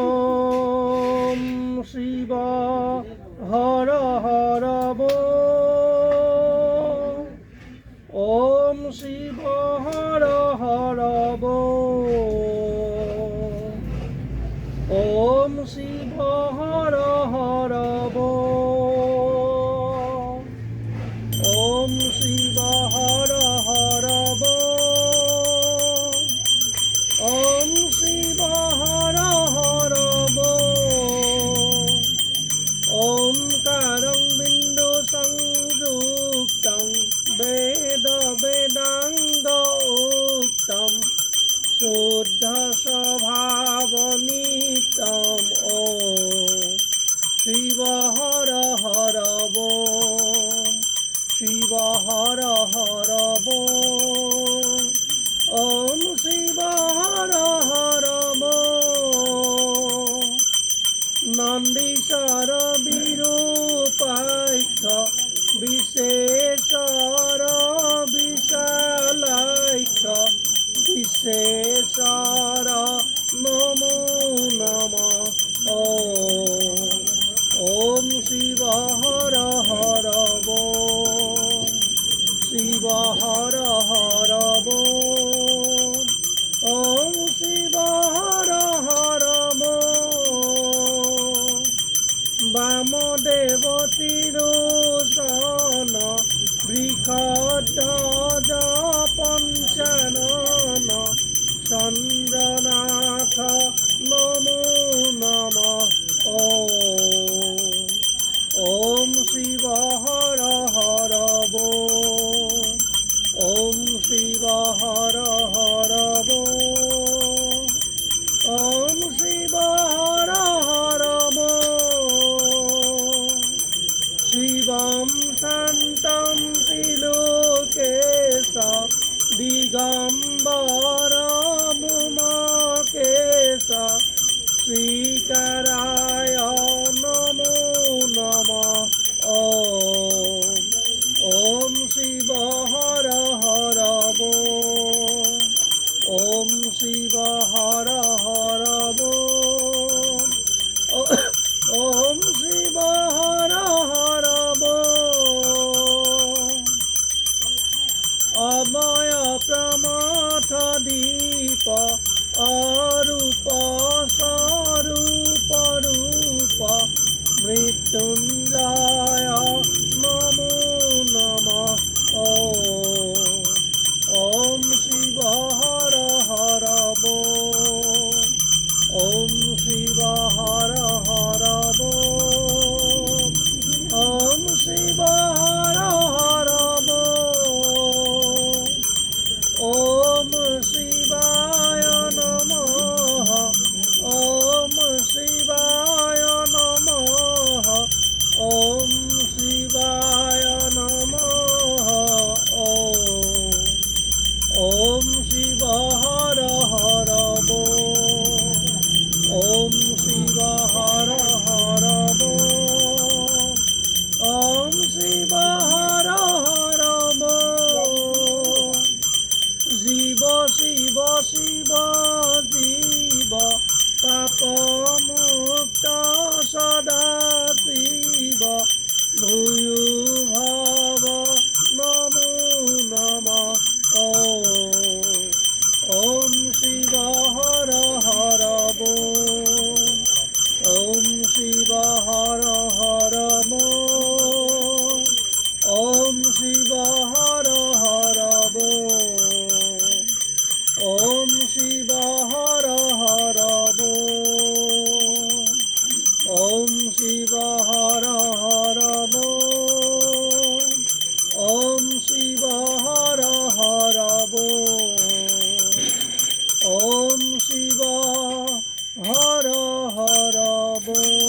ওম শিব হর হর বল। ওম শিব হর হর বল। ওম শিব হর হর বল। ওম শিব হর হর বল। ওম শিব হর হর বল। ওমকারং বিন্দু সংযুক্তং বেদ বেদাঙ্গ উক্তম শুদ্ধ স্বভাবনিত্যম। ওম শিব হর হর বল। শিব হর হর বল। ওম শিব হর হর বল। নন্দীশ্বর বিরূপাক্ষ বিশেষর বিশালাক্ষ বিশেষর নমো নমঃ। ওম শিব হর হর বল। শিব হর হর বল। ওম শিব হর হর বল। বামদেব তিরোসন বৃষধ্বজ পঞ্চানন চন্দ্রনাথ নমো নমঃ। ওম শিব হর হর বল। ওম শিব হর হর বল। ওম শিব হর হর বল। শিবম শান্তম ত্রিলোকেশ দিগম্বর ভূমকেশ শ্রীকারায় নমো নমঃ। ওম শিব হর হর বল। ওম শিব হর হর বল। ওম শিব হর হর বল। অময় প্রমথ দীপ অরূপ স্বরূপ রূপ মৃত্যুঞ্জয় নমো নমঃ। ওম শিব হর হর বল। ওম শিব হর হর বল। ওম শিব হর হর বল। ওম শিবায় নমঃ। ওম শিবায় নমঃ। ওম শিবায় নমঃ। ওম শিব হর হর বল। ওম শিব হর হর বল। ওম শিব হর হর বল। জীব শিব শিব জীব পাপ মুক্ত সদা শিব ভূয়ো ভব নমো নমঃ। ওম শিব হর হর বল। ওম শিব হর হর বল। ওম শিব হর হর বল। ওম শিব হর হর বল। ওম শিব হর হর বল। ওম শিব হর হর বল। ওম শিব হর হর বল।